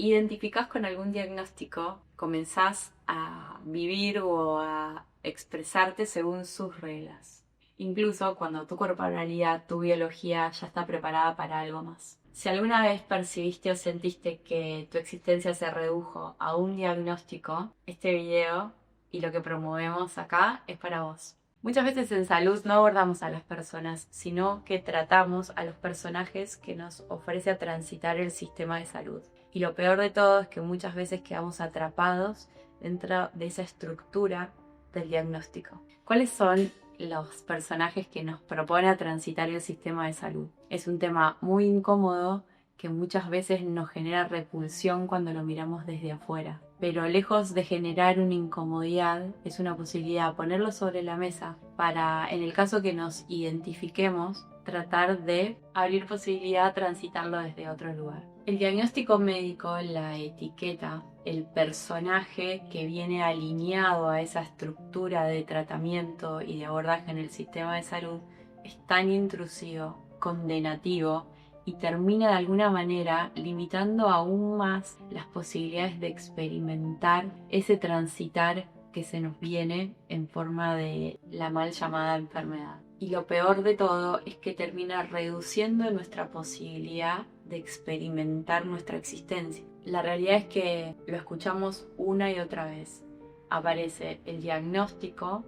identificás con algún diagnóstico, comenzás a vivir o a expresarte según sus reglas. Incluso cuando tu corporalidad, tu biología ya está preparada para algo más. Si alguna vez percibiste o sentiste que tu existencia se redujo a un diagnóstico, este video y lo que promovemos acá es para vos. Muchas veces en salud no abordamos a las personas, sino que tratamos a los personajes que nos ofrece a transitar el sistema de salud. Y lo peor de todo es que muchas veces quedamos atrapados dentro de esa estructura del diagnóstico. ¿Cuáles son los personajes que nos propone a transitar el sistema de salud? Es un tema muy incómodo que muchas veces nos genera repulsión cuando lo miramos desde afuera. Pero lejos de generar una incomodidad, es una posibilidad ponerlo sobre la mesa para, en el caso que nos identifiquemos, tratar de abrir posibilidad a transitarlo desde otro lugar. El diagnóstico médico, la etiqueta, el personaje que viene alineado a esa estructura de tratamiento y de abordaje en el sistema de salud es tan intrusivo, condenativo, y termina de alguna manera limitando aún más las posibilidades de experimentar ese transitar que se nos viene en forma de la mal llamada enfermedad. Y lo peor de todo es que termina reduciendo nuestra posibilidad de experimentar nuestra existencia. La realidad es que lo escuchamos una y otra vez. Aparece el diagnóstico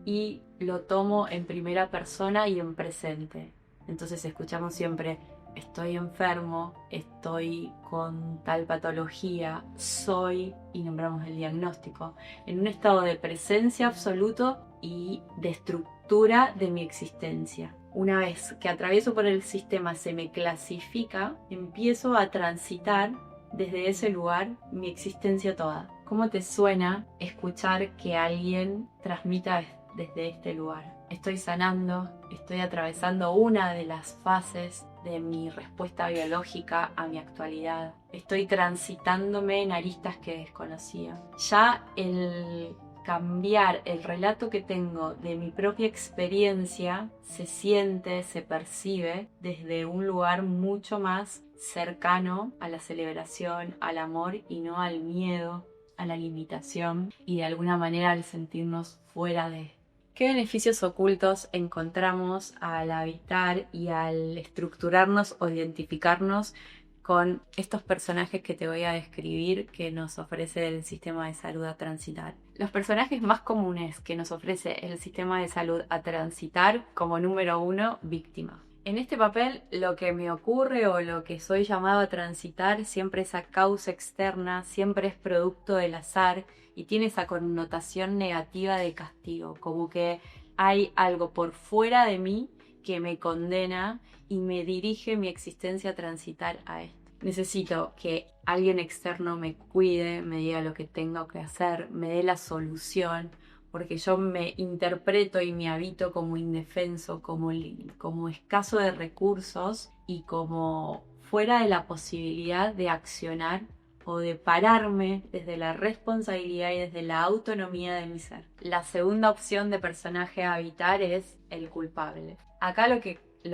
y lo tomo en primera persona y en presente. Entonces escuchamos siempre: estoy enfermo, estoy con tal patología, soy, y nombramos el diagnóstico, en un estado de presencia absoluto y de estructura de mi existencia. Una vez que atravieso por el sistema, se me clasifica, empiezo a transitar desde ese lugar mi existencia toda. ¿Cómo te suena escuchar que alguien transmita desde este lugar? Estoy sanando, estoy atravesando una de las fases de mi respuesta biológica a mi actualidad. Estoy transitándome en aristas que desconocía. Ya el cambiar el relato que tengo de mi propia experiencia se siente, se percibe desde un lugar mucho más cercano a la celebración, al amor y no al miedo, a la limitación y de alguna manera al sentirnos fuera de. ¿Qué beneficios ocultos encontramos al habitar y al estructurarnos o identificarnos con estos personajes que te voy a describir que nos ofrece el sistema de salud a transitar? Los personajes más comunes que nos ofrece el sistema de salud a transitar, como número 1, víctima. En este papel lo que me ocurre o lo que soy llamado a transitar siempre es a causa externa, siempre es producto del azar y tiene esa connotación negativa de castigo, como que hay algo por fuera de mí que me condena y me dirige mi existencia a transitar a esto. Necesito que alguien externo me cuide, me diga lo que tengo que hacer, me dé la solución, porque yo me interpreto y me habito como indefenso, como escaso de recursos y como fuera de la posibilidad de accionar o de pararme desde la responsabilidad y desde la autonomía de mi ser. La segunda opción de personaje a habitar es el culpable. Acá lo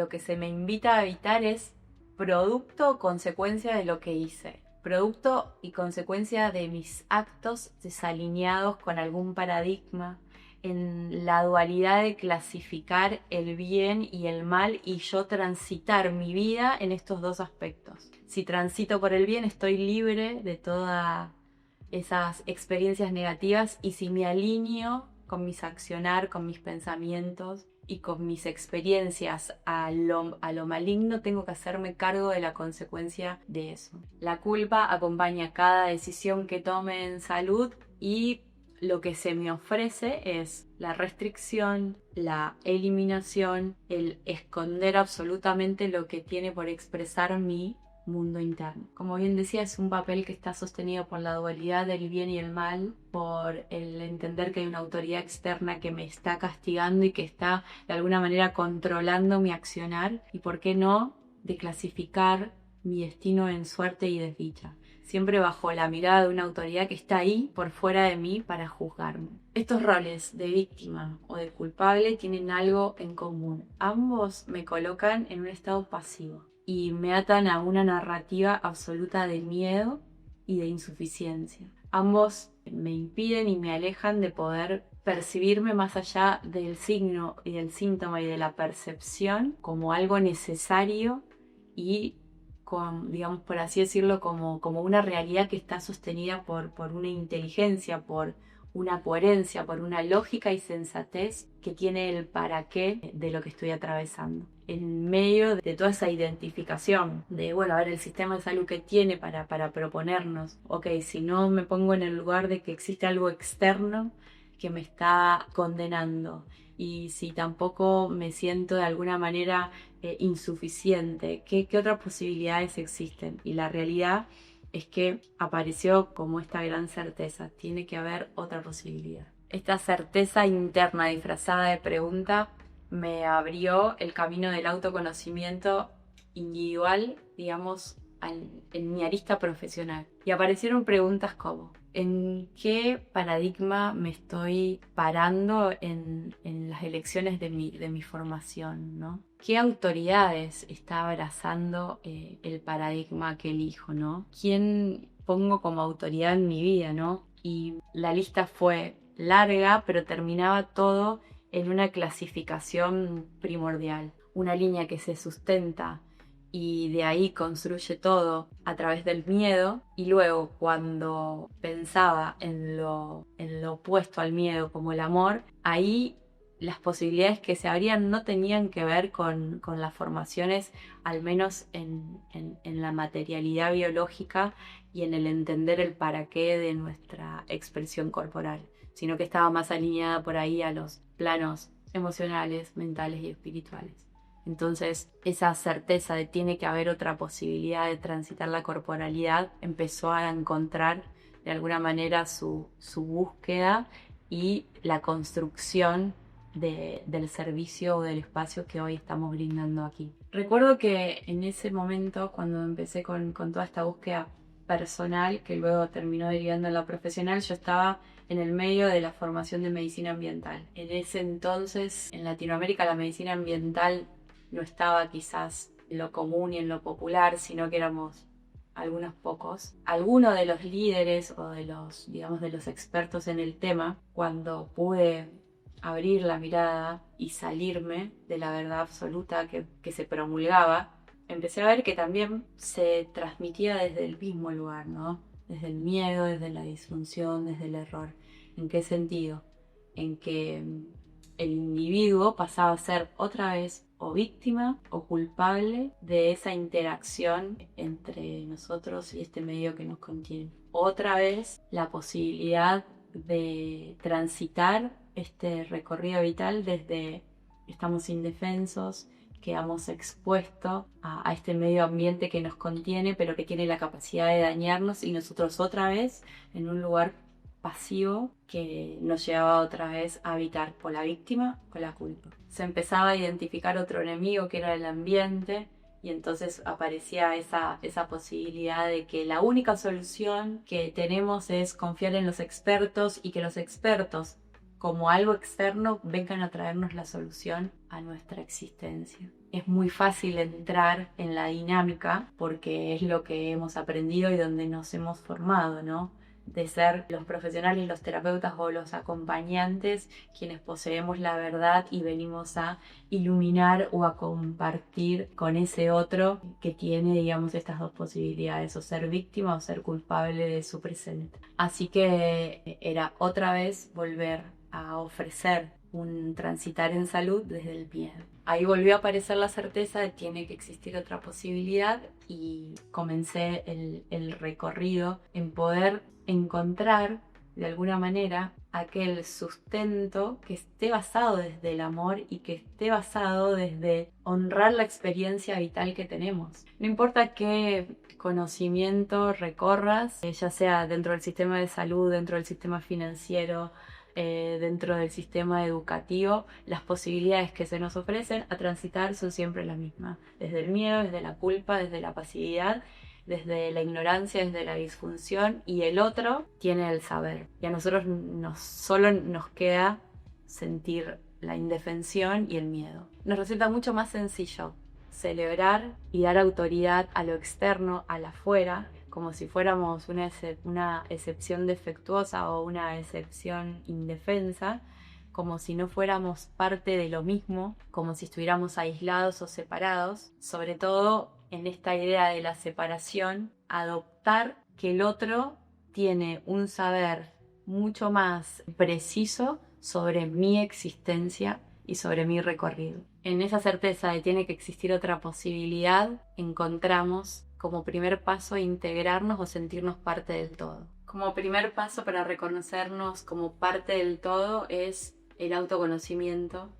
que se me invita a habitar es producto o consecuencia de lo que hice. Producto y consecuencia de mis actos desalineados con algún paradigma, en la dualidad de clasificar el bien y el mal y yo transitar mi vida en estos dos aspectos. Si transito por el bien, estoy libre de todas esas experiencias negativas, y si me alineo con mis accionar, con mis pensamientos y con mis experiencias a lo maligno, tengo que hacerme cargo de la consecuencia de eso. La culpa acompaña cada decisión que tome en salud y lo que se me ofrece es la restricción, la eliminación, el esconder absolutamente lo que tiene por expresar mi mundo interno. Como bien decía, es un papel que está sostenido por la dualidad del bien y el mal, por el entender que hay una autoridad externa que me está castigando y que está de alguna manera controlando mi accionar, y por qué no, de clasificar mi destino en suerte y desdicha, siempre bajo la mirada de una autoridad que está ahí por fuera de mí para juzgarme. Estos roles de víctima o de culpable tienen algo en común. Ambos me colocan en un estado pasivo y me atan a una narrativa absoluta de miedo y de insuficiencia. Ambos me impiden y me alejan de poder percibirme más allá del signo y del síntoma y de la percepción como algo necesario y, digamos, por así decirlo, como una realidad que está sostenida por una inteligencia, por una coherencia, por una lógica y sensatez que tiene el para qué de lo que estoy atravesando. En medio de toda esa identificación de, bueno, a ver, el sistema de salud que tiene para proponernos, ok, si no me pongo en el lugar de que existe algo externo que me está condenando, y si tampoco me siento de alguna manera insuficiente, ¿qué otras posibilidades existen? Y la realidad es que apareció como esta gran certeza, tiene que haber otra posibilidad. Esta certeza interna disfrazada de pregunta me abrió el camino del autoconocimiento individual, digamos, en mi arista profesional. Y aparecieron preguntas como, ¿en qué paradigma me estoy parando en las elecciones de mi formación, ¿no? ¿Qué autoridades está abrazando el paradigma que elijo, ¿no? ¿Quién pongo como autoridad en mi vida, ¿no? Y la lista fue larga, pero terminaba todo en una clasificación primordial, una línea que se sustenta y de ahí construye todo a través del miedo. Y luego, cuando pensaba en lo opuesto al miedo como el amor, ahí las posibilidades que se abrían no tenían que ver con las formaciones, al menos en la materialidad biológica y en el entender el para qué de nuestra expresión corporal, sino que estaba más alineada por ahí a los planos emocionales, mentales y espirituales. Entonces, esa certeza de tiene que haber otra posibilidad de transitar la corporalidad empezó a encontrar de alguna manera su búsqueda y la construcción del servicio o del espacio que hoy estamos brindando aquí. Recuerdo que en ese momento, cuando empecé con toda esta búsqueda personal, que luego terminó derivando en la profesional, yo estaba en el medio de la formación de medicina ambiental. En ese entonces, en Latinoamérica, la medicina ambiental no estaba quizás en lo común y en lo popular, sino que éramos algunos pocos. Algunos de los líderes o de los, digamos, de los expertos en el tema, cuando pude abrir la mirada y salirme de la verdad absoluta que se promulgaba, empecé a ver que también se transmitía desde el mismo lugar, ¿no? Desde el miedo, desde la disfunción, desde el error. ¿En qué sentido? En que el individuo pasaba a ser otra vez o víctima o culpable de esa interacción entre nosotros y este medio que nos contiene. Otra vez la posibilidad de transitar este recorrido vital desde estamos indefensos, quedamos expuestos a este medio ambiente que nos contiene, pero que tiene la capacidad de dañarnos, y nosotros otra vez en un lugar pasivo que nos llevaba otra vez a habitar por la víctima con la culpa. Se empezaba a identificar otro enemigo que era el ambiente, y entonces aparecía esa posibilidad de que la única solución que tenemos es confiar en los expertos y que los expertos, como algo externo, vengan a traernos la solución a nuestra existencia. Es muy fácil entrar en la dinámica porque es lo que hemos aprendido y donde nos hemos formado, ¿no? De ser los profesionales, los terapeutas o los acompañantes quienes poseemos la verdad y venimos a iluminar o a compartir con ese otro que tiene, digamos, estas dos posibilidades, o ser víctima o ser culpable de su presente. Así que era otra vez volver a ofrecer un transitar en salud desde el miedo. Ahí volvió a aparecer la certeza de que tiene que existir otra posibilidad, y comencé el recorrido en poder encontrar de alguna manera aquel sustento que esté basado desde el amor y que esté basado desde honrar la experiencia vital que tenemos. No importa qué conocimiento recorras, ya sea dentro del sistema de salud, dentro del sistema financiero, dentro del sistema educativo, las posibilidades que se nos ofrecen a transitar son siempre las mismas, desde el miedo, desde la culpa, desde la pasividad, desde la ignorancia, desde la disfunción, y el otro tiene el saber. Y a nosotros solo nos queda sentir la indefensión y el miedo. Nos resulta mucho más sencillo celebrar y dar autoridad a lo externo, al afuera, como si fuéramos una excepción defectuosa o una excepción indefensa, como si no fuéramos parte de lo mismo, como si estuviéramos aislados o separados, sobre todo en esta idea de la separación, adoptar que el otro tiene un saber mucho más preciso sobre mi existencia y sobre mi recorrido. En esa certeza de tiene que existir otra posibilidad, encontramos como primer paso integrarnos o sentirnos parte del todo. Como primer paso para reconocernos como parte del todo es el autoconocimiento,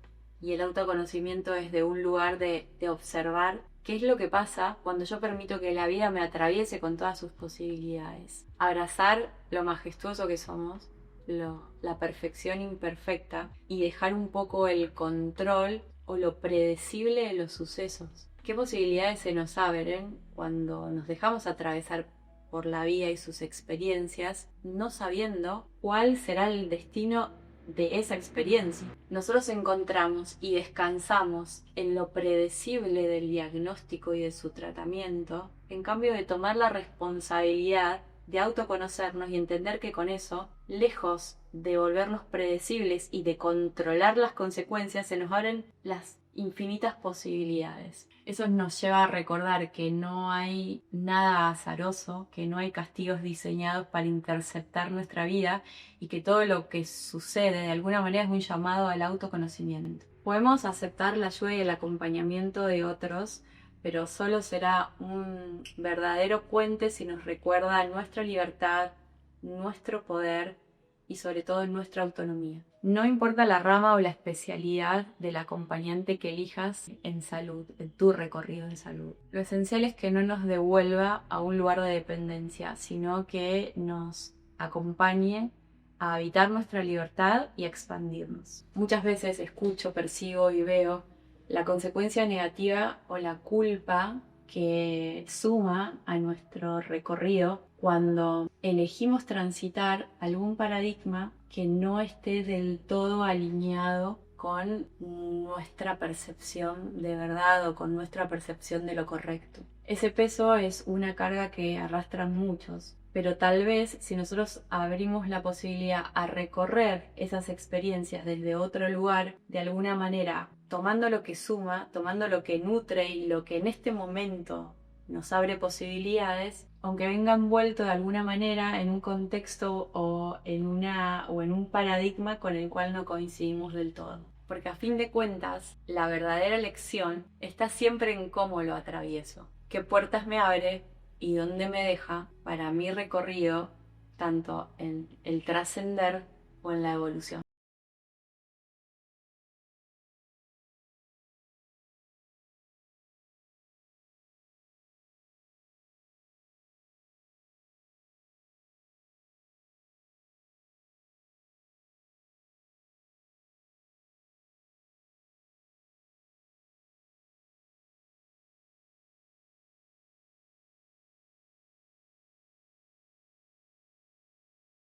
y el autoconocimiento es de un lugar de observar qué es lo que pasa cuando yo permito que la vida me atraviese con todas sus posibilidades. Abrazar lo majestuoso que somos, la perfección imperfecta, y dejar un poco el control o lo predecible de los sucesos. ¿Qué posibilidades se nos abren cuando nos dejamos atravesar por la vida y sus experiencias, no sabiendo cuál será el destino de esa experiencia? Nosotros encontramos y descansamos en lo predecible del diagnóstico y de su tratamiento, en cambio de tomar la responsabilidad de autoconocernos y entender que con eso, lejos de volvernos predecibles y de controlar las consecuencias, se nos abren las infinitas posibilidades. Eso nos lleva a recordar que no hay nada azaroso, que no hay castigos diseñados para interceptar nuestra vida, y que todo lo que sucede de alguna manera es un llamado al autoconocimiento. Podemos aceptar la ayuda y el acompañamiento de otros, pero solo será un verdadero puente si nos recuerda nuestra libertad, nuestro poder y sobre todo nuestra autonomía. No importa la rama o la especialidad del acompañante que elijas en salud, en tu recorrido en salud. Lo esencial es que no nos devuelva a un lugar de dependencia, sino que nos acompañe a habitar nuestra libertad y a expandirnos. Muchas veces escucho, percibo y veo la consecuencia negativa o la culpa que suma a nuestro recorrido cuando elegimos transitar algún paradigma que no esté del todo alineado con nuestra percepción de verdad o con nuestra percepción de lo correcto. Ese peso es una carga que arrastran muchos, pero tal vez si nosotros abrimos la posibilidad a recorrer esas experiencias desde otro lugar, de alguna manera tomando lo que suma, tomando lo que nutre y lo que en este momento nos abre posibilidades, aunque venga envuelto de alguna manera en un contexto o en un paradigma con el cual no coincidimos del todo. Porque a fin de cuentas, la verdadera lección está siempre en cómo lo atravieso, qué puertas me abre y dónde me deja para mi recorrido, tanto en el trascender o en la evolución.